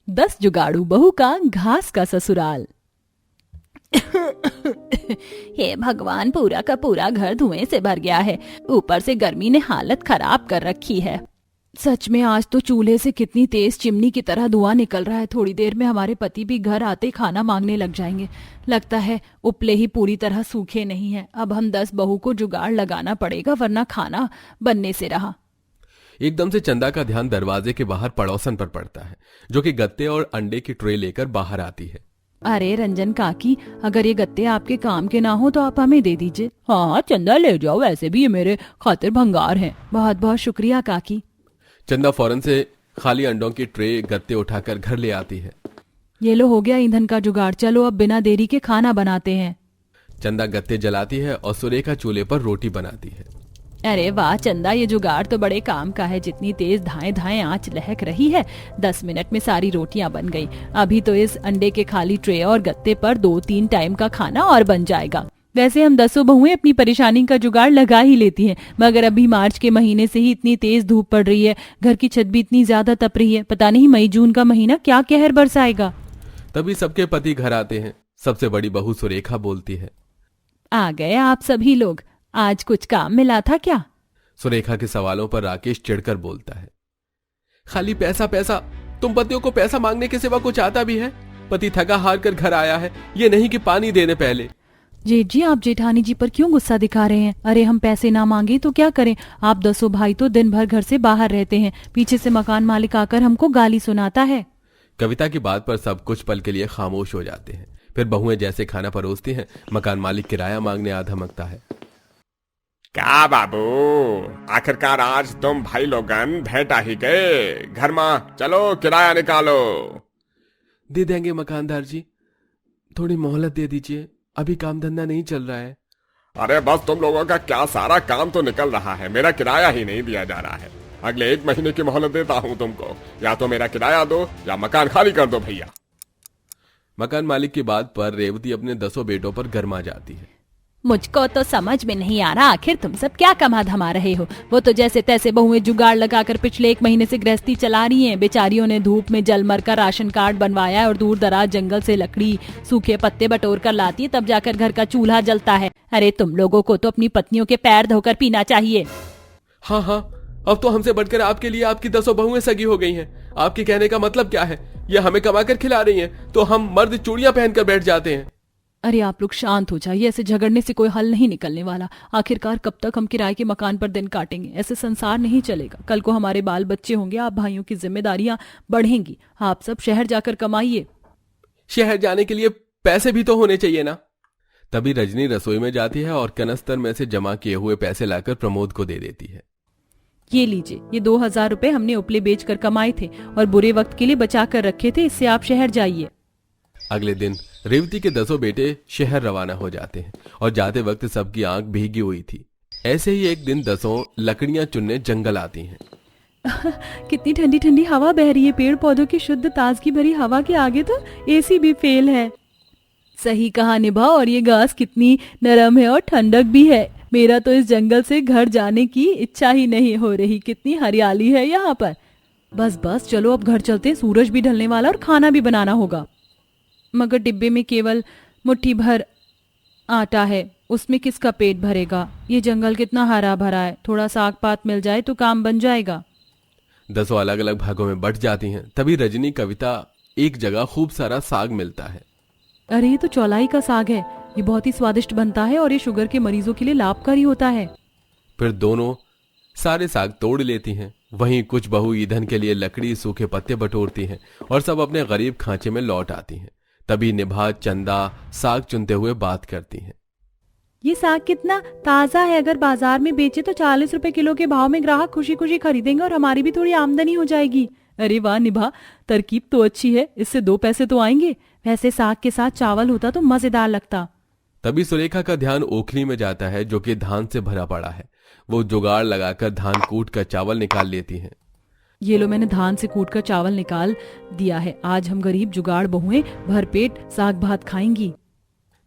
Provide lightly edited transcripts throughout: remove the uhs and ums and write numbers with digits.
10 जुगाड़ू बहू का घास का ससुराल। हे भगवान, पूरा का पूरा घर धुएं से भर गया है। ऊपर से गर्मी ने हालत खराब कर रखी है। सच में आज तो चूल्हे से कितनी तेज चिमनी की तरह धुआं निकल रहा है। थोड़ी देर में हमारे पति भी घर आते खाना मांगने लग जाएंगे। लगता है उपले ही पूरी तरह सूखे नहीं हैं। अब हम 10 बहू को जुगाड़ लगाना पड़ेगा, वरना खाना बनने से रहा। एकदम से चंदा का ध्यान दरवाजे के बाहर पड़ोसन पर पड़ता है, जो कि गत्ते और अंडे की ट्रे लेकर बाहर आती है। अरे रंजन काकी, अगर ये गत्ते आपके काम के ना हो तो आप हमें दे दीजिए। हाँ चंदा ले जाओ, वैसे भी ये मेरे खातिर भंगार हैं। बहुत बहुत शुक्रिया काकी। चंदा फौरन से खाली अंडों की ट्रे गत्ते उठाकर घर ले आती है। ये लो, हो गया ईंधन का जुगाड़। चलो अब बिना देरी के खाना बनाते हैं। चंदा गत्ते जलाती है और सुरेखा चूल्हे पर रोटी बनाती है। अरे वाह चंदा, ये जुगाड़ तो बड़े काम का है। जितनी तेज धाएं धाएं आंच लहक रही है, 10 मिनट में सारी रोटियां बन गई। अभी तो इस अंडे के खाली ट्रे और गत्ते पर 2-3 टाइम का खाना और बन जाएगा। वैसे हम 10 बहुएं अपनी परेशानी का जुगाड़ लगा ही लेती हैं, मगर अभी मार्च के महीने से ही इतनी तेज धूप पड़ रही है, घर की छत भी इतनी ज्यादा तप रही है। पता नहीं मई जून का महीना क्या कहर बरसाएगा। तभी सबके पति घर आते हैं। सबसे बड़ी बहू सुरेखा बोलती है, आ गए आप सभी लोग। आज कुछ काम मिला था क्या? सुरेखा के सवालों पर राकेश चिढ़कर बोलता है, खाली पैसा पैसा। तुम पतियों को पैसा मांगने के सिवा कुछ आता भी है? पति थका हार कर घर आया है, ये नहीं कि पानी देने पहले। जेठ जी, आप जेठानी जी पर क्यों गुस्सा दिखा रहे हैं? अरे हम पैसे ना मांगे तो क्या करें? आप 10 भाई तो दिन भर घर से बाहर रहते हैं। पीछे से मकान मालिक आकर हमको गाली सुनाता है। कविता की बात पर सब कुछ पल के लिए खामोश हो जाते हैं। फिर बहुएं जैसे खाना परोसती हैं, मकान मालिक किराया मांगने आ धमकता है। क्या बाबू, आखिरकार आज तुम भाई लोगन भेंट आ ही गए। घर में चलो किराया निकालो। दे देंगे मकानदार जी, थोड़ी मोहलत दे दीजिए, अभी काम धंधा नहीं चल रहा है। अरे बस तुम लोगों का क्या सारा काम तो निकल रहा है, मेरा किराया ही नहीं दिया जा रहा है। अगले 1 महीने की मोहलत देता हूँ तुमको, या तो मेरा किराया दो या मकान खाली कर दो भैया। मकान मालिक की बात पर रेवती अपने 10 बेटों पर गरमा जाती है। मुझको तो समझ में नहीं आ रहा, आखिर तुम सब क्या कमा धमा रहे हो? वो तो जैसे तैसे बहुएं जुगाड़ लगाकर पिछले 1 महीने से गृहस्थी चला रही हैं। बेचारियों ने धूप में जल मर कर राशन कार्ड बनवाया है और दूर दराज जंगल से लकड़ी सूखे पत्ते बटोर कर लाती है, तब जाकर घर का चूल्हा जलता है। अरे तुम लोगों को तो अपनी पत्नियों के पैर धोकर पीना चाहिए। हाँ हाँ, अब तो हमसे बढ़कर आपके लिए आपकी 10 बहुएं सगी हो गई हैं। आपके कहने का मतलब क्या है? ये हमें कमाकर खिला रही हैं, तो हम मर्द चूड़ियां पहनकर बैठ जाते हैं। अरे आप लोग शांत हो जाइए, ऐसे झगड़ने से कोई हल नहीं निकलने वाला। आखिरकार कब तक हम किराए के मकान पर दिन काटेंगे? ऐसे संसार नहीं चलेगा। कल को हमारे बाल बच्चे होंगे, आप भाइयों की जिम्मेदारियां बढ़ेंगी। आप सब शहर जाकर कमाइए। शहर जाने के लिए पैसे भी तो होने चाहिए ना। तभी रजनी रसोई में जाती है और कनस्तर में से जमा किए हुए पैसे लाकर प्रमोद को दे देती है। ये लीजिए, ये 2000 रुपए हमने उपले बेचकर कमाए थे और बुरे वक्त के लिए बचा कर रखे थे। इससे आप शहर जाइए। अगले दिन रेवती के 10 बेटे शहर रवाना हो जाते हैं और जाते वक्त सबकी आंख भीगी हुई थी। ऐसे ही एक दिन 10 लकड़ियां चुनने जंगल आती हैं। कितनी ठंडी ठंडी हवा बह रही है। पेड़ पौधों की शुद्ध ताजगी भरी हवा के आगे तो एसी भी फेल है। सही कहा निभा, और ये घास कितनी नरम है और ठंडक भी है। मेरा तो इस जंगल से घर जाने की इच्छा ही नहीं हो रही। कितनी हरियाली है यहाँ पर। बस बस चलो अब घर चलते हैं, सूरज भी ढलने वाला और खाना भी बनाना होगा। मगर डिब्बे में केवल मुट्ठी भर आटा है, उसमें किसका पेट भरेगा? ये जंगल कितना हरा भरा है, थोड़ा साग पात मिल जाए तो काम बन जाएगा। 10 अलग अलग भागों में बट जाती हैं। तभी रजनी कविता एक जगह खूब सारा साग मिलता है। अरे ये तो चौलाई का साग है, ये बहुत ही स्वादिष्ट बनता है और ये शुगर के मरीजों के लिए लाभकारी होता है। फिर दोनों सारे साग तोड़ लेती हैं। वहीं कुछ बहू ईंधन के लिए लकड़ी सूखे पत्ते बटोरती हैं और सब अपने गरीब खांचे में लौट आती हैं। तभी निभा चंदा साग चुनते हुए बात करती हैं। ये साग कितना ताजा है, अगर बाजार में बेचे तो 40 रुपए किलो के भाव में ग्राहक खुशी खुशी खरीदेंगे और हमारी भी थोड़ी आमदनी हो जाएगी। अरे वाह निभा, तरकीब तो अच्छी है, इससे 2 पैसे तो आएंगे। वैसे साग के साथ चावल होता तो मजेदार लगता। तभी सुरेखा का ध्यान ओखली में जाता है, जो कि धान से भरा पड़ा है। वो जुगाड़ लगाकर धान कूट कर चावल निकाल लेती हैं। ये लो, मैंने धान से कूटकर चावल निकाल दिया है। आज हम गरीब जुगाड़ बहुएं भरपेट साग भात खाएंगी।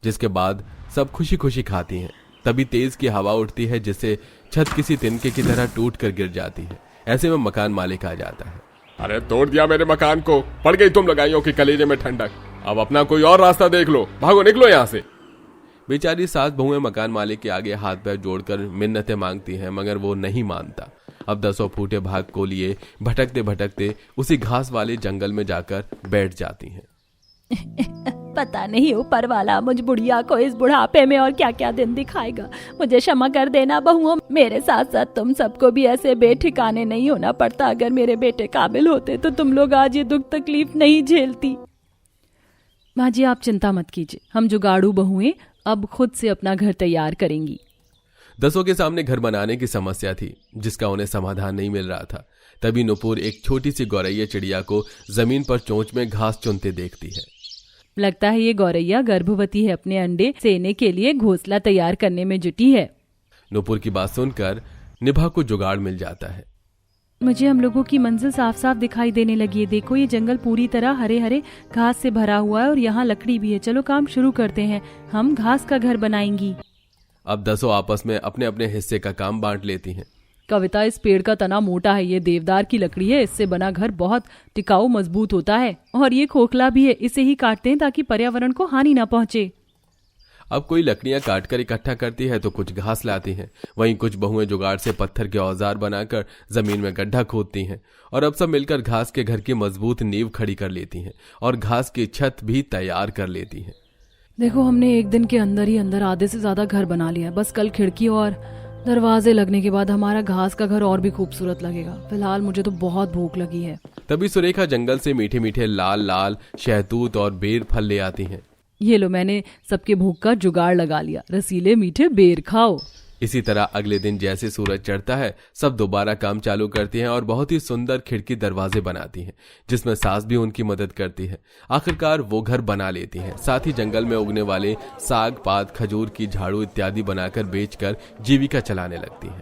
जिसके बाद सब खुशी खुशी खाती हैं। तभी तेज की हवा उठती है, जिससे छत किसी तिनके की तरह टूट कर गिर जाती है। ऐसे में मकान मालिक आ जाता है। अरे तोड़ दिया मेरे मकान को, पड़ गई तुम लगाइयों की कलेजे में ठंडक। अब अपना कोई और रास्ता देख लो, भागो निकलो यहाँ से। बेचारी सास बहुएं मकान मालिक के आगे हाथ पैर जोड़कर मिन्नतें मांगती हैं, मगर वो नहीं मानता। अब 10 फूटे भाग को लिए भटकते भटकते उसी घास वाले जंगल में जाकर बैठ जाती हैं। पता नहीं ऊपर वाला मुझ बुढ़िया को इस बुढ़ापे में और क्या क्या दिन दिखाएगा। मुझे क्षमा कर देना बहुओं, मेरे साथ साथ तुम सबको भी ऐसे बेठिकाने नहीं होना पड़ता। अगर मेरे बेटे काबिल होते तो तुम लोग आज ये दुख तकलीफ नहीं झेलती। माँ जी आप चिंता मत कीजिए, हम जुगाड़ू बहुएं अब खुद से अपना घर तैयार करेंगी। 10 के सामने घर बनाने की समस्या थी जिसका उन्हें समाधान नहीं मिल रहा था। तभी नुपुर एक छोटी सी गौरैया चिड़िया को जमीन पर चोंच में घास चुनते देखती है। लगता है ये गौरैया गर्भवती है, अपने अंडे सेने के लिए घोंसला तैयार करने में जुटी है। नुपुर की बात सुनकर निभा को जुगाड़ मिल जाता है। मुझे हम लोगों की मंजिल साफ साफ दिखाई देने लगी है। देखो ये जंगल पूरी तरह हरे हरे घास से भरा हुआ है और यहाँ लकड़ी भी है। चलो काम शुरू करते हैं, हम घास का घर बनाएंगी। अब 10 आपस में अपने अपने हिस्से का काम बांट लेती हैं। कविता इस पेड़ का तना मोटा है, ये देवदार की लकड़ी है, इससे बना घर बहुत टिकाऊ मजबूत होता है। और ये खोखला भी है, इसे ही काटते हैं ताकि पर्यावरण को हानि ना पहुंचे। अब कोई लकड़ियां काटकर इकट्ठा करती है तो कुछ घास लाती हैं। वहीं कुछ बहुएं जुगाड़ से पत्थर के औजार बनाकर जमीन में गड्ढा खोदती हैं और अब सब मिलकर घास के घर की मजबूत नींव खड़ी कर लेती हैं और घास की छत भी तैयार कर लेती हैं। देखो हमने एक दिन के अंदर ही अंदर आधे से ज्यादा घर बना लिया है। बस कल खिड़की और दरवाजे लगने के बाद हमारा घास का घर और भी खूबसूरत लगेगा। फिलहाल मुझे तो बहुत भूख लगी है। तभी सुरेखा जंगल से मीठे मीठे लाल लाल शहतूत और बेर फल ले आती हैं। ये लो, मैंने सबके भूख का जुगाड़ लगा लिया, रसीले मीठे बेर खाओ। इसी तरह अगले दिन जैसे सूरज चढ़ता है सब दोबारा काम चालू करती हैं और बहुत ही सुंदर खिड़की दरवाजे बनाती हैं जिसमें सास भी उनकी मदद करती है। आखिरकार वो घर बना लेती हैं। साथ ही जंगल में उगने वाले साग पात खजूर की झाड़ू इत्यादि बनाकर बेचकर जीविका चलाने लगती हैं।